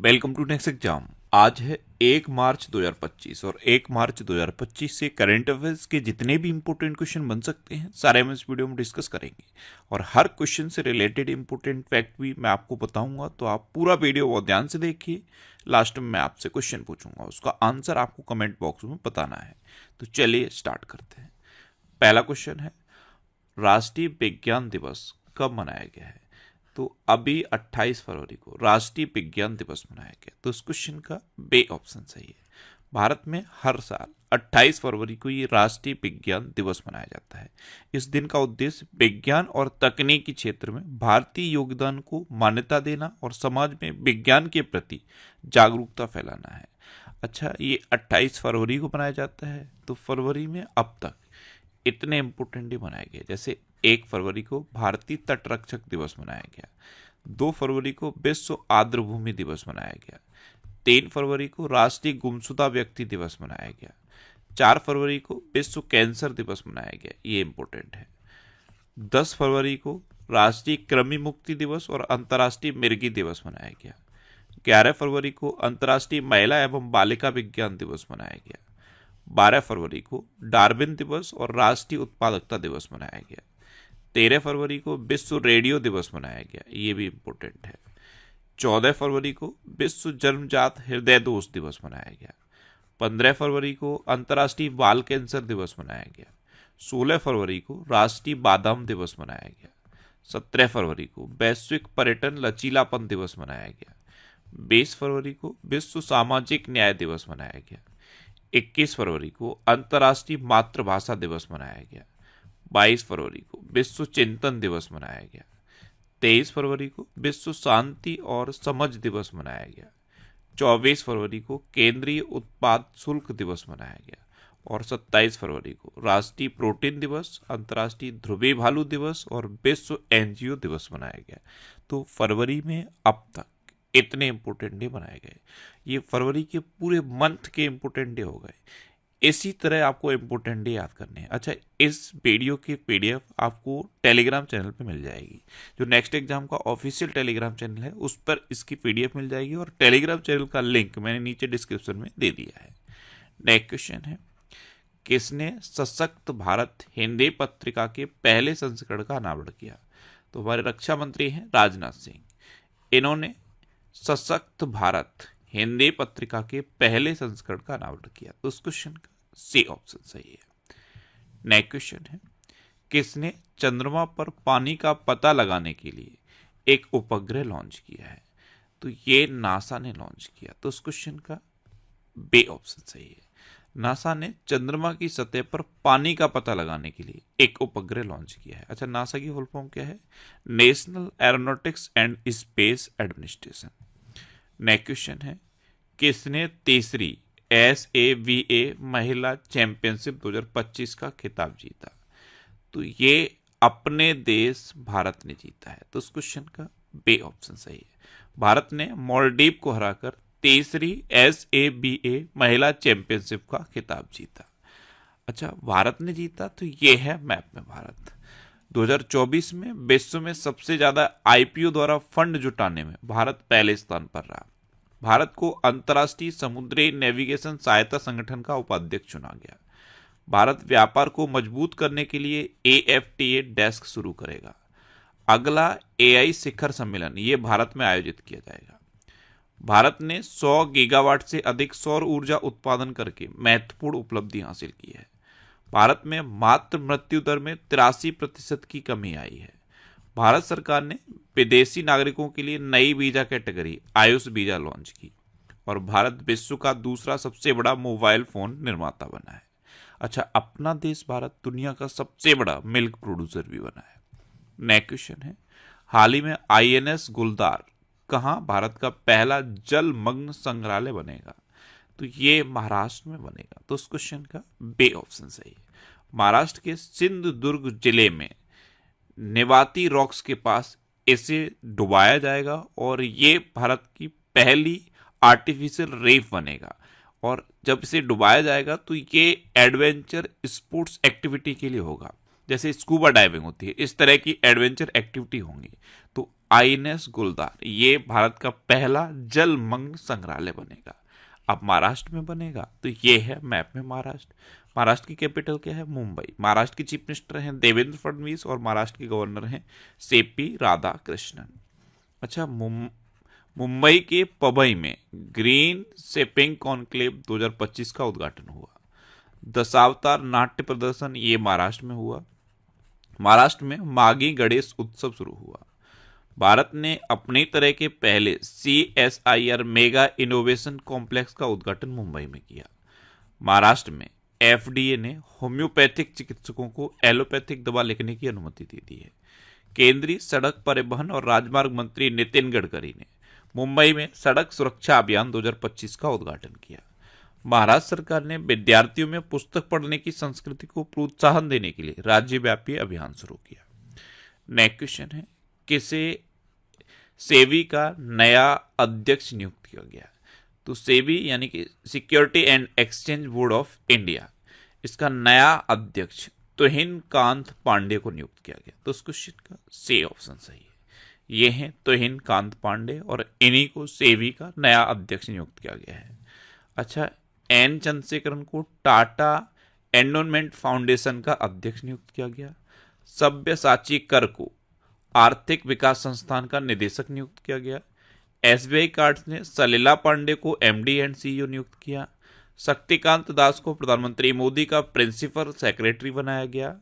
Welcome to next exam. आज है 1 मार्च 2025 और 1 मार्च 2025 से करंट अफेयर्स के जितने भी इंपॉर्टेंट क्वेश्चन बन सकते हैं सारे हम इस वीडियो में डिस्कस करेंगे और हर क्वेश्चन से रिलेटेड इंपॉर्टेंट फैक्ट भी मैं आपको बताऊंगा। तो आप पूरा वीडियो बहुत ध्यान से देखिए। लास्ट में मैं आपसे क्वेश्चन पूछूंगा, उसका आंसर आपको कमेंट बॉक्स में बताना है। तो चलिए स्टार्ट करते हैं। पहला क्वेश्चन है, राष्ट्रीय विज्ञान दिवस कब मनाया गया है? तो अभी 28 फरवरी को राष्ट्रीय विज्ञान दिवस मनाया गया। तो इस क्वेश्चन का बे ऑप्शन सही है। भारत में हर साल 28 फरवरी को ये राष्ट्रीय विज्ञान दिवस मनाया जाता है। इस दिन का उद्देश्य विज्ञान और तकनीकी क्षेत्र में भारतीय योगदान को मान्यता देना और समाज में विज्ञान के प्रति जागरूकता फैलाना है। अच्छा, ये 28 फरवरी को मनाया जाता है। तो फरवरी में अब तक इतने इंपोर्टेंट डे मनाए गए, जैसे 1 फरवरी को भारतीय तटरक्षक दिवस मनाया गया, 2 फरवरी को विश्व आर्द्रभूमि दिवस मनाया गया, 3 फरवरी को राष्ट्रीय गुमशुदा व्यक्ति दिवस मनाया गया, 4 फरवरी को विश्व कैंसर दिवस मनाया गया, ये इंपॉर्टेंट है, 10 फरवरी को राष्ट्रीय कृमि मुक्ति दिवस और अंतर्राष्ट्रीय मिर्गी दिवस मनाया गया, 11 फरवरी को अंतर्राष्ट्रीय महिला एवं बालिका विज्ञान दिवस मनाया गया, 12 फरवरी को डार्विन दिवस और राष्ट्रीय उत्पादकता दिवस मनाया गया, 13 फरवरी को विश्व रेडियो दिवस मनाया गया, ये भी इम्पोर्टेंट है, 14 फरवरी को विश्व जन्मजात हृदय दोष दिवस मनाया गया, 15 फरवरी को अंतर्राष्ट्रीय बाल कैंसर दिवस मनाया गया, 16 फरवरी को राष्ट्रीय बादाम दिवस मनाया गया, 17 फरवरी को वैश्विक पर्यटन लचीलापन दिवस मनाया गया, 20 फरवरी को विश्व सामाजिक न्याय दिवस मनाया गया, 21 फरवरी को अंतर्राष्ट्रीय मातृभाषा दिवस मनाया गया, 22 फरवरी को विश्व चिंतन दिवस मनाया गया, 23 फरवरी को विश्व शांति और समझ दिवस मनाया गया, 24 फरवरी को केंद्रीय उत्पाद शुल्क दिवस मनाया गया और 27 फरवरी को राष्ट्रीय प्रोटीन दिवस, अंतर्राष्ट्रीय ध्रुवी भालू दिवस और विश्व एनजीओ दिवस मनाया गया। तो फरवरी में अब तक इतने इंपोर्टेंट डे बनाए गए। ये फरवरी के पूरे मंथ के इंपोर्टेंट डे हो गए। इसी तरह आपको इंपोर्टेंट डे याद करने हैं। अच्छा, इस वीडियो की पीडीएफ आपको टेलीग्राम चैनल पे मिल जाएगी। जो नेक्स्ट एग्जाम का ऑफिशियल टेलीग्राम चैनल है उस पर इसकी पीडीएफ मिल जाएगी और टेलीग्राम चैनल का लिंक मैंने नीचे डिस्क्रिप्शन में दे दिया है। नेक्स्ट क्वेश्चन है, किसने सशक्त भारत हिंदी पत्रिका के पहले संस्करण का अनावरण किया? तो हमारे रक्षा मंत्री हैं राजनाथ सिंह। इन्होंने सशक्त भारत हिंदी पत्रिका के पहले संस्करण का अनावरण किया। तो उस क्वेश्चन का सी ऑप्शन सही है। नेक्स्ट क्वेश्चन है, किसने चंद्रमा पर पानी का पता लगाने के लिए एक उपग्रह लॉन्च किया है? तो ये नासा ने लॉन्च किया। तो उस क्वेश्चन का बी ऑप्शन सही है। नासा ने चंद्रमा की सतह पर पानी का पता लगाने के लिए एक उपग्रह लॉन्च किया है। अच्छा, नासा की फुल फॉर्म क्या है? National aeronautics and space administration. Next question है, किसने तीसरी SAVA महिला चैंपियनशिप 2025 का खिताब जीता? तो ये अपने देश भारत ने जीता है। तो उस क्वेश्चन का बी ऑप्शन सही है। भारत ने मालदीव को हराकर तीसरी SAVA महिला चैंपियनशिप का खिताब जीता। अच्छा, भारत ने जीता तो ये है मैप में भारत। 2024 में विश्व में सबसे ज्यादा IPO द्वारा फंड जुटाने में भारत पहले स्थान पर रहा। भारत को अंतर्राष्ट्रीय समुद्री नेविगेशन सहायता संगठन का उपाध्यक्ष चुना गया। भारत व्यापार को मजबूत करने के लिए AFTA डेस्क शुरू करेगा। अगला AI शिखर सम्मेलन ये भारत में आयोजित किया जाएगा। भारत ने 100 गीगावाट से अधिक सौर ऊर्जा उत्पादन करके महत्वपूर्ण उपलब्धि हासिल की है। भारत में मातृ मृत्यु दर में 83% की कमी आई है। भारत सरकार ने विदेशी नागरिकों के लिए नई visa category Ayush visa launch की और भारत विश्व का दूसरा सबसे बड़ा मोबाइल फोन निर्माता बना है। अच्छा, अपना देश भारत दुनिया का सबसे बड़ा मिल्क प्रोड्यूसर भी बना है। नेक्स्ट क्वेश्चन है, हाल ही में INS गुलदार कहाँ भारत का पहला जलमग्न संग्रहालय बनेगा? तो ये महाराष्ट्र में बनेगा। तो उस क्वेश्चन का बी ऑप्शन सही है। महाराष्ट्र के सिंधुदुर्ग जिले में नेवाती रॉक्स के पास इसे डुबाया जाएगा और ये भारत की पहली आर्टिफिशियल रीफ बनेगा। और जब इसे डुबाया जाएगा तो ये एडवेंचर स्पोर्ट्स एक्टिविटी के लिए होगा। जैसे स्कूबा डाइविंग होती है, इस तरह की एडवेंचर एक्टिविटी होंगी। तो आईएनएस गुलदार, ये भारत का पहला जलमग्न संग्रहालय बनेगा। अब महाराष्ट्र में बनेगा, तो ये है मैप में महाराष्ट्र। महाराष्ट्र की कैपिटल क्या है? मुंबई। महाराष्ट्र के चीफ मिनिस्टर हैं देवेंद्र फडणवीस और महाराष्ट्र के गवर्नर हैं सीपी राधाकृष्णन। अच्छा, मुंबई के पबई में ग्रीन शिपिंग कॉन्क्लेव 2025 का उद्घाटन हुआ। दशावतार नाट्य प्रदर्शन, ये महाराष्ट्र में हुआ। महाराष्ट्र में मागी गणेश उत्सव शुरू हुआ। भारत ने अपनी तरह के पहले CSIR मेगा इनोवेशन कॉम्प्लेक्स का उद्घाटन मुंबई में किया। महाराष्ट्र में FDA ने होम्योपैथिक चिकित्सकों को एलोपैथिक दवा लिखने की अनुमति दे दी है। केंद्रीय सड़क परिवहन और राजमार्ग मंत्री नितिन गडकरी ने मुंबई में सड़क सुरक्षा अभियान 2025 का उद्घाटन किया। महाराष्ट्र सरकार ने विद्यार्थियों में पुस्तक पढ़ने की संस्कृति को प्रोत्साहन देने के लिए राज्यव्यापी अभियान शुरू किया। नेक्स्ट क्वेश्चन है, किसे सेबी का नया अध्यक्ष नियुक्त किया गया? तो सेबी यानी कि security and exchange board of India, इसका नया अध्यक्ष तुहिन कांत पांडे को नियुक्त किया गया। तो उस क्वेश्चन का सी ऑप्शन सही है। ये हैं तुहिन कांत पांडे और इन्हीं को सेबी का नया अध्यक्ष नियुक्त किया गया है। अच्छा, एन चंद्रशेखरन को टाटा एंडोनमेंट फाउंडेशन का अध्यक्ष नियुक्त किया गया। सब्यसाची कर को आर्थिक विकास संस्थान का निदेशक नियुक्त किया गया। SBI कार्ड्स ने सलिला पांडे को MD एंड CEO नियुक्त किया। शक्तिकांत दास को प्रधानमंत्री मोदी का प्रिंसिपल सेक्रेटरी बनाया गया।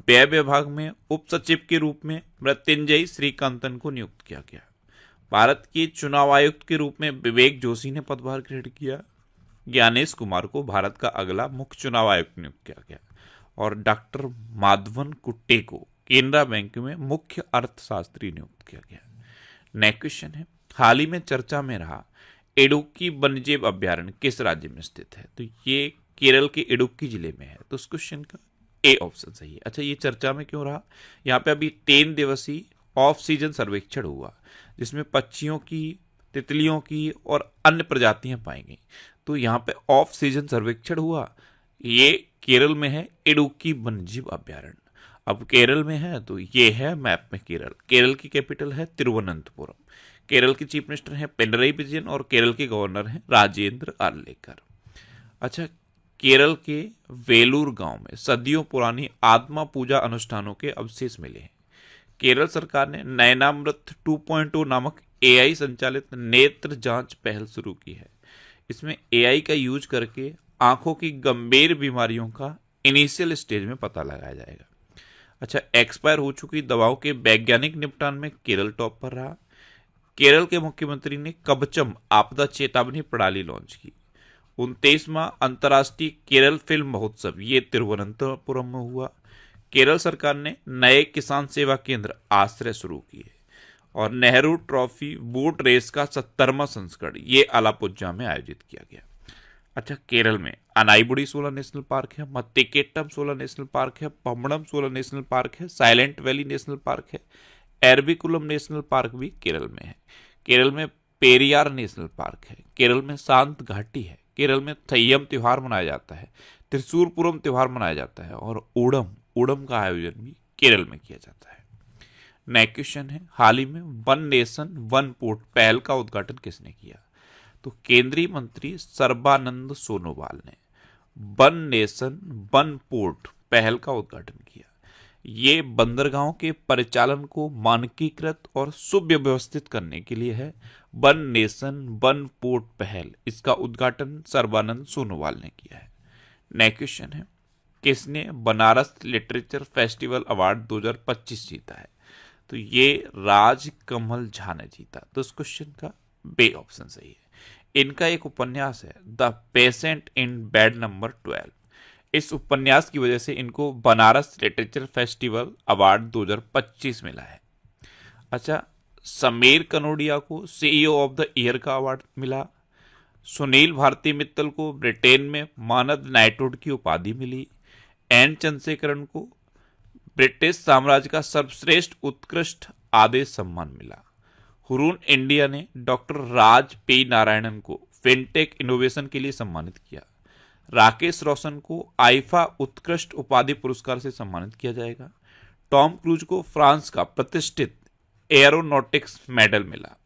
व्यय विभाग में उप सचिव के रूप में मृत्युंजय श्रीकांतन को नियुक्त किया गया। भारत के चुनाव आयुक्त के रूप में विवेक जोशी ने पदभार ग्रहण किया। ज्ञानेश कुमार को भारत का अगला मुख्य चुनाव आयुक्त नियुक्त किया गया और डॉक्टर माधवन कुट्टे को केनरा बैंक में मुख्य अर्थशास्त्री नियुक्त किया गया। नेक्स्ट क्वेश्चन है, हाल ही में चर्चा में रहा इडुक्की वन्यजीव अभ्यारण्य किस राज्य में स्थित है? तो ये केरल के इडुक्की जिले में है। तो उस क्वेश्चन का ए ऑप्शन सही है। अच्छा, ये चर्चा में क्यों रहा? यहाँ पे अभी 3 दिवसीय ऑफ सीजन सर्वेक्षण हुआ जिसमें पक्षियों की, तितलियों की और अन्य प्रजातियां पाई गई। तो यहाँ पे ऑफ सीजन सर्वेक्षण हुआ। ये केरल में है इडुक्की वन्यजीव अभ्यारण्य। अब केरल में है तो ये है मैप में केरल। केरल की कैपिटल है तिरुवनंतपुरम। केरल के चीफ मिनिस्टर हैं पिनरई विजयन और केरल के गवर्नर हैं राजेंद्र आर्लेकर। अच्छा, केरल के वेलूर गांव में सदियों पुरानी आत्मा पूजा अनुष्ठानों के अवशेष मिले हैं। केरल सरकार ने नयनामृत 2.0 नामक AI संचालित नेत्र जांच पहल शुरू की है। इसमें AI का यूज करके आंखों की गंभीर बीमारियों का इनिशियल स्टेज में पता लगाया जाएगा। अच्छा, एक्सपायर हो चुकी दवाओं के वैज्ञानिक निपटान में केरल टॉप पर रहा। केरल के मुख्यमंत्री ने कवचम आपदा चेतावनी प्रणाली लॉन्च की। 29वां अंतर्राष्ट्रीय केरल फिल्म महोत्सव ये तिरुवनंतपुरम में हुआ। केरल सरकार ने नए किसान सेवा केंद्र आश्रय शुरू किए और नेहरू ट्रॉफी बोट रेस का 70वां संस्करण ये अलापुझा में आयोजित किया गया। अच्छा, केरल में अनाईबुड़ी 16 नेशनल पार्क है, मत्तिकेट्टम 16 नेशनल पार्क है, पम्बड़म 16 नेशनल पार्क है, साइलेंट वैली नेशनल पार्क है, एरविकुलम नेशनल पार्क भी केरल में है। केरल में पेरियार नेशनल पार्क है। केरल में शांत घाटी है। केरल में थय्यम त्योहार मनाया जाता है, त्रिशूरपुरम त्योहार मनाया जाता है और ओणम का आयोजन भी केरल में किया जाता है। नेक्स्ट क्वेश्चन है, हाल ही में वन नेशन वन पोर्ट पहल का उद्घाटन किसने किया? तो केंद्रीय मंत्री सर्बानंद सोनोवाल ने वन नेशन वन पोर्ट पहल का उद्घाटन किया। ये बंदरगाहों के परिचालन को मानकीकृत और सुव्यवस्थित करने के लिए है वन नेशन वन पोर्ट पहल। इसका उद्घाटन सर्बानंद सोनोवाल ने किया है। नेक्स्ट क्वेश्चन है, किसने बनारस लिटरेचर फेस्टिवल अवार्ड 2025 जीता है? तो ये राजकमल झा ने जीता। तो इस क्वेश्चन का बे ऑप्शन सही है। इनका एक उपन्यास है the patient in bed number 12। इस उपन्यास की वजह से इनको बनारस लिटरेचर फेस्टिवल अवार्ड 2025 मिला है। अच्छा, समीर कनोडिया को CEO ऑफ द ईयर का अवार्ड मिला। सुनील भारती मित्तल को ब्रिटेन में मानद नाइटहुड की उपाधि मिली। एन चंद्रशेखरन को ब्रिटिश साम्राज्य का सर्वश्रेष्ठ उत्कृष्ट आदेश सम्मान मिला। हुरून इंडिया ने डॉक्टर राज पी नारायणन को फिनटेक इनोवेशन के लिए सम्मानित किया। राकेश रोशन को आईफा उत्कृष्ट उपाधि पुरस्कार से सम्मानित किया जाएगा। टॉम क्रूज को फ्रांस का प्रतिष्ठित एरोनॉटिक्स मेडल मिला।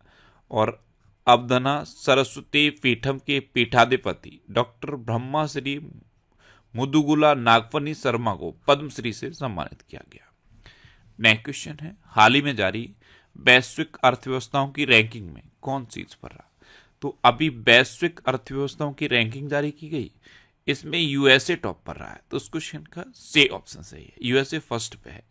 और अबधना सरस्वती पीठम के पीठाधिपति डॉक्टर ब्रह्मा श्री मुदुगुला नागफनी शर्मा को पद्मश्री से सम्मानित किया गया। नेक्स्ट क्वेश्चन है, हाल ही में जारी वैश्विक अर्थव्यवस्थाओं की रैंकिंग में कौन शीर्ष पर रहा? तो अभी वैश्विक अर्थव्यवस्थाओं की रैंकिंग जारी की गई, इसमें यूएसए टॉप पर रहा है। तो उस क्वेश्चन का सी ऑप्शन सही है। यूएसए फर्स्ट पे है,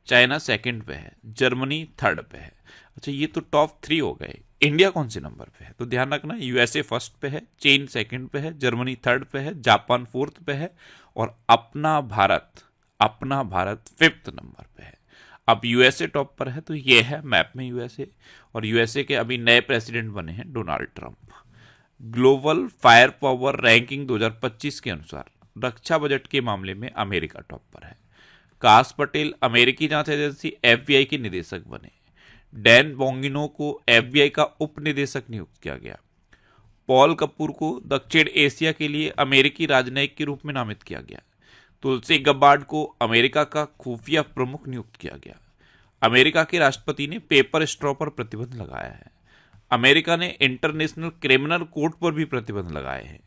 चाइना सेकंड पे है, जर्मनी थर्ड पे है। अच्छा, ये तो टॉप 3 हो गए। इंडिया कौन से नंबर पे है? तो ध्यान रखना, यूएसए फर्स्ट पे है, चीन सेकंड पे है, जर्मनी थर्ड पे है, जापान फोर्थ पे है और अपना भारत फिफ्थ नंबर पे है। अब यूएसए टॉप पर है तो ये है मैप में यूएसए। और यूएसए के अभी नए प्रेसिडेंट बने हैं Donald Trump. Global fire power ranking 2025 के अनुसार रक्षा बजट के मामले में अमेरिका टॉप पर है। काश पटेल अमेरिकी जांच एजेंसी एफबीआई के निदेशक बने। डैन बोंगिनो को एफबीआई का उप निदेशक नियुक्त किया गया। पॉल कपूर को दक्षिण एशिया के लिए अमेरिकी राजनयिक के रूप में नामित किया गया। तुलसी गब्बार्ड को अमेरिका का खुफिया प्रमुख नियुक्त किया गया। अमेरिका के राष्ट्रपति ने पेपर स्ट्रॉ पर प्रतिबंध लगाया है। अमेरिका ने इंटरनेशनल क्रिमिनल कोर्ट पर भी प्रतिबंध लगाए हैं।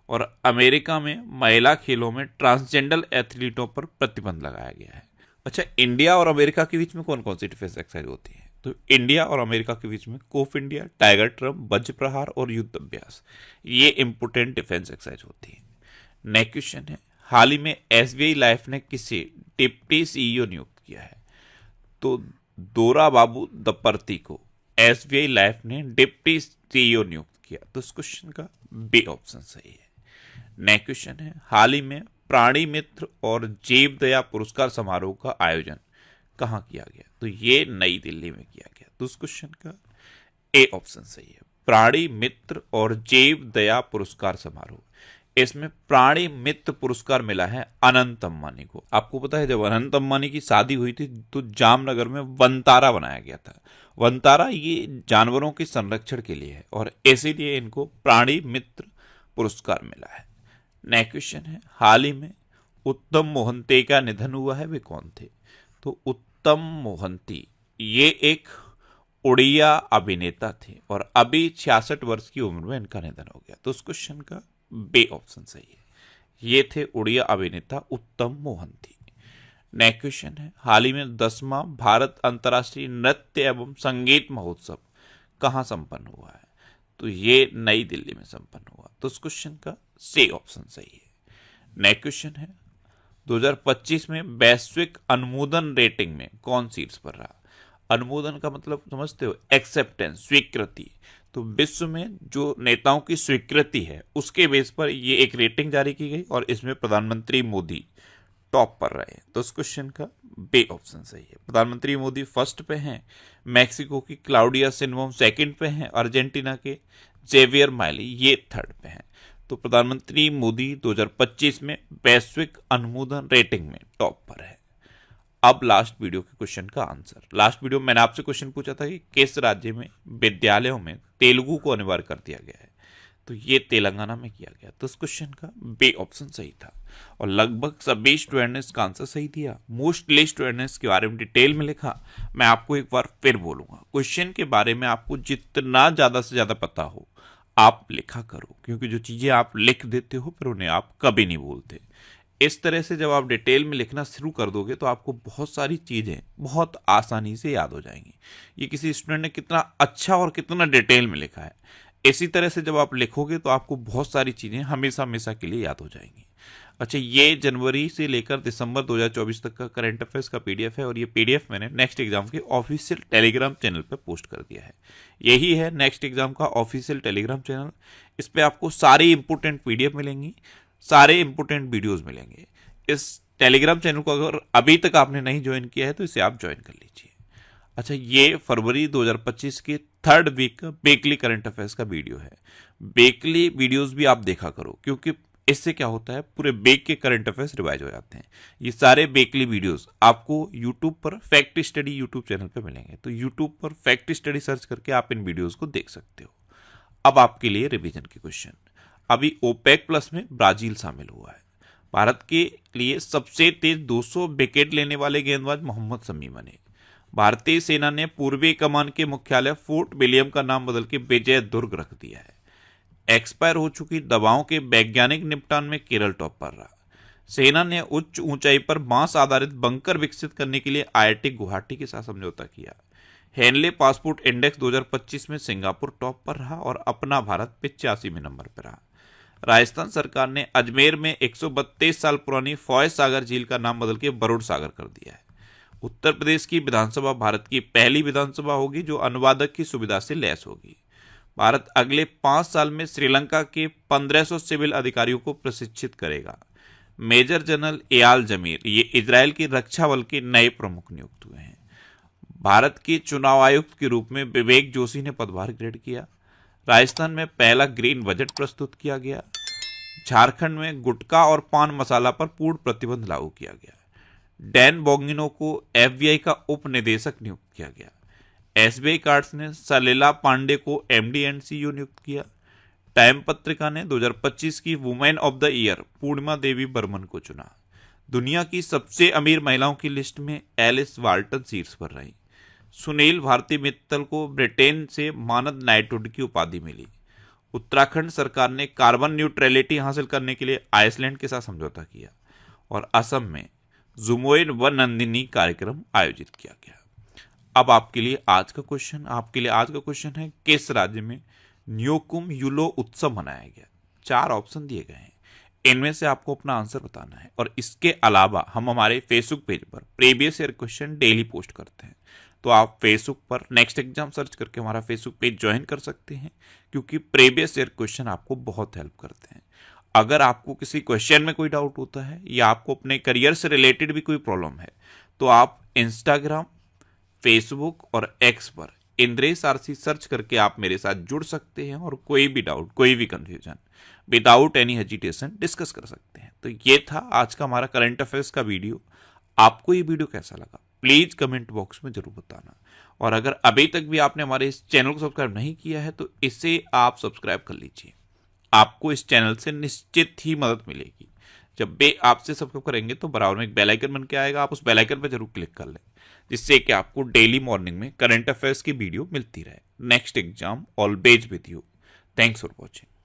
और अमेरिका में महिला खेलों में ट्रांसजेंडर एथलीटों पर प्रतिबंध लगाया गया है। अच्छा, इंडिया और अमेरिका के बीच में कौन कौन सी डिफेंस एक्सरसाइज होती है? तो इंडिया और अमेरिका के बीच में कोफ इंडिया, टाइगर ट्रम्प, वज्र प्रहार और युद्ध अभ्यास, ये इंपोर्टेंट डिफेंस एक्सरसाइज होती है। नेक्स्ट क्वेश्चन है, हाल ही में एसबीआई लाइफ ने किसे डिप्टी सीईओ नियुक्त किया है? तो दोरा बाबू दपर्ती को एसबीआई लाइफ ने डिप्टी सीईओ नियुक्त किया। तो इस क्वेश्चन का बी ऑप्शन सही है। नेक्स्ट क्वेश्चन है, हाल ही में प्राणी मित्र और जीव दया पुरस्कार समारोह का आयोजन कहाँ किया गया? तो ये नई दिल्ली में किया गया। तो उस क्वेश्चन का ए ऑप्शन सही है। प्राणी मित्र और जीव दया पुरस्कार समारोह, इसमें प्राणी मित्र पुरस्कार मिला है अनंत अंबानी को। आपको पता है, जब अनंत अंबानी की शादी हुई थी तो जामनगर में वनतारा बनाया गया था। वनतारा ये जानवरों के संरक्षण के लिए है और इसीलिए इनको प्राणी मित्र पुरस्कार मिला है। नेक्स्ट क्वेश्चन है, हाल ही में उत्तम मोहंती का निधन हुआ है, वे कौन थे? तो उत्तम मोहंती ये एक उड़िया अभिनेता थे और अभी 66 वर्ष की उम्र में इनका निधन हो गया। तो उस क्वेश्चन का बे ऑप्शन सही है। ये थे उड़िया अभिनेता उत्तम मोहंती। नेक्स्ट क्वेश्चन है, हाल ही में 10वां भारत अंतर्राष्ट्रीय नृत्य एवं संगीत महोत्सव कहाँ संपन्न हुआ है? तो ये नई दिल्ली में संपन्न हुआ। तो उस क्वेश्चन का सी ऑप्शन सही है। नेक्स्ट क्वेश्चन है, 2025 में वैश्विक अनुमोदन रेटिंग में कौन शीर्ष पर रहा? अनुमोदन का मतलब समझते हो? एक्सेप्टेंस, स्वीकृति। तो विश्व में जो नेताओं की स्वीकृति है उसके बेस पर ये एक रेटिंग जारी की गई और इसमें प्रधानमंत्री मोदी टॉप पर रहे। तो इस क्वेश्चन का बे ऑप्शन सही है। प्रधानमंत्री मोदी फर्स्ट पे हैं, मैक्सिको की क्लाउडिया सिन्वम सेकंड पे हैं, अर्जेंटीना के जेवियर माइली ये थर्ड पे हैं। तो प्रधानमंत्री मोदी 2025 में वैश्विक अनुमोदन रेटिंग में टॉप पर है। अब लास्ट वीडियो के क्वेश्चन का आंसर। लास्ट वीडियो में मैंने आपसे क्वेश्चन पूछा था कि किस राज्य में विद्यालयों में तेलुगु को अनिवार्य कर दिया गया है? तो ये तेलंगाना में किया गया। तो इस क्वेश्चन का बे ऑप्शन सही था और लगभग सभी स्टूडेंट ने इसका आंसर सही दिया। मोस्टली स्टूडेंट ने इसके बारे में डिटेल में लिखा। मैं आपको एक बार फिर बोलूंगा, क्वेश्चन के बारे में आपको जितना ज्यादा से ज्यादा पता हो आप लिखा करो, क्योंकि जो चीजें आप लिख देते हो फिर उन्हें आप कभी नहीं भूलते। इस तरह से जब आप डिटेल में लिखना शुरू कर दोगे तो आपको बहुत सारी चीजें बहुत आसानी से याद हो जाएंगी। ये किसी स्टूडेंट ने कितना अच्छा और कितना डिटेल में लिखा है। इसी तरह से जब आप लिखोगे तो आपको बहुत सारी चीजें हमेशा हमेशा के लिए याद हो जाएंगी। अच्छा, ये जनवरी से लेकर दिसंबर 2024 तक का करंट अफेयर्स का पीडीएफ है और ये पीडीएफ मैंने नेक्स्ट एग्जाम के ऑफिशियल टेलीग्राम चैनल पर पोस्ट कर दिया है। यही है नेक्स्ट एग्जाम का ऑफिशियल टेलीग्राम चैनल। इस पे आपको सारी इंपोर्टेंट पीडीएफ मिलेंगी, सारे इंपोर्टेंट वीडियोस मिलेंगे। इस टेलीग्राम चैनल को अगर अभी तक आपने नहीं ज्वाइन किया है तो इसे आप ज्वाइन कर लीजिए। अच्छा, ये फरवरी 2025 के थर्ड वीक का वीकली करंट अफेयर्स का वीडियो है। वीकली वीडियोस भी आप देखा करो, क्योंकि इससे क्या होता है पूरे वीक के करंट अफेयर्स रिवाइज हो जाते हैं। ये सारे वीकली वीडियोस आपको यूट्यूब पर फैक्ट स्टडी यूट्यूब चैनल पर मिलेंगे। तो यूट्यूब पर फैक्ट स्टडी सर्च करके आप इन वीडियोस को देख सकते हो। अब आपके लिए रिवीजन के क्वेश्चन। अभी ओपेक प्लस में ब्राजील शामिल हुआ है। भारत के लिए सबसे तेज 200 विकेट लेने वाले गेंदबाज मोहम्मद शमी बने। भारतीय सेना ने पूर्वी कमान के मुख्यालय फोर्ट विलियम का नाम बदल के विजय दुर्ग रख दिया है। एक्सपायर हो चुकी दवाओं के वैज्ञानिक निपटान में केरल टॉप पर रहा। सेना ने उच्च ऊंचाई पर बांस आधारित बंकर विकसित करने के लिए आईआईटी गुवाहाटी के साथ समझौता किया। हेनले पासपोर्ट इंडेक्स 2025 में सिंगापुर टॉप पर रहा और अपना भारत 85वें नंबर पर रहा। राजस्थान सरकार ने अजमेर में 132 साल पुरानी फॉय सागर झील का नाम बदल के बरूड सागर कर दिया है। उत्तर प्रदेश की विधानसभा भारत की पहली विधानसभा होगी जो अनुवादक की सुविधा से लैस होगी। भारत अगले 5 साल में श्रीलंका के 1500 सिविल अधिकारियों को प्रशिक्षित करेगा। मेजर जनरल एयाल जमीर ये इजरायल की रक्षा बल के नए प्रमुख नियुक्त हुए हैं। भारत के चुनाव आयुक्त के रूप में विवेक जोशी ने पदभार ग्रहण किया। राजस्थान में पहला ग्रीन बजट प्रस्तुत किया गया। झारखंड में गुटखा और पान मसाला पर पूर्ण प्रतिबंध लागू किया गया। डैन बोंगिनो को एफबीआई का उप निदेशक नियुक्त किया गया। एसबीआई कार्ड्स ने सलीला पांडे को एमडी एंड सीईओ नियुक्त किया। टाइम पत्रिका ने 2025 की वुमेन ऑफ द ईयर पूर्णिमा देवी बर्मन को चुना। दुनिया की सबसे अमीर महिलाओं की लिस्ट में एलिस वाल्टन शीर्ष पर रही। सुनील भारती मित्तल को ब्रिटेन से मानद नाइटहुड की उपाधि मिली। उत्तराखंड सरकार ने कार्बन न्यूट्रलिटी हासिल करने के लिए आइसलैंड के साथ समझौता किया। और असम में जुमोइन व नंदिनी कार्यक्रम आयोजित किया गया। अब आपके लिए आज का क्वेश्चन है किस राज्य में न्योकुम यूलो उत्सव मनाया गया। 4 ऑप्शन दिए गए हैं, इनमें से आपको अपना आंसर बताना है। और इसके अलावा हम हमारे फेसबुक पेज पर previous year question daily post करते हैं, तो आप फेसबुक पर नेक्स्ट एग्जाम सर्च करके हमारा फेसबुक पेज ज्वाइन कर सकते हैं, क्योंकि प्रीवियस ईयर क्वेश्चन आपको बहुत हेल्प करते हैं। अगर आपको किसी क्वेश्चन में कोई डाउट होता है या आपको अपने करियर से रिलेटेड भी कोई प्रॉब्लम है, तो आप इंस्टाग्राम, फेसबुक और एक्स पर इंद्रेश आरसी सर्च करके आप मेरे साथ जुड़ सकते हैं और कोई भी डाउट, कोई भी confusion without any hesitation discuss कर सकते हैं। तो ये था आज का हमारा करंट अफेयर्स का वीडियो। आपको ये वीडियो कैसा लगा प्लीज कमेंट बॉक्स में जरूर बताना। और अगर अभी तक भी आपने हमारे इस चैनल को सब्सक्राइब नहीं किया है तो इसे आप सब्सक्राइब कर लीजिए। आपको इस चैनल से निश्चित ही मदद मिलेगी। जब भी आपसे सब्सक्राइब करेंगे तो बराबर में एक बेल आइकन बन के आएगा, आप उस बेल आइकन पर जरूर क्लिक कर लें, जिससे कि आपको डेली मॉर्निंग में करंट अफेयर्स की वीडियो मिलती रहे। Next exam always with you. Thanks for watching.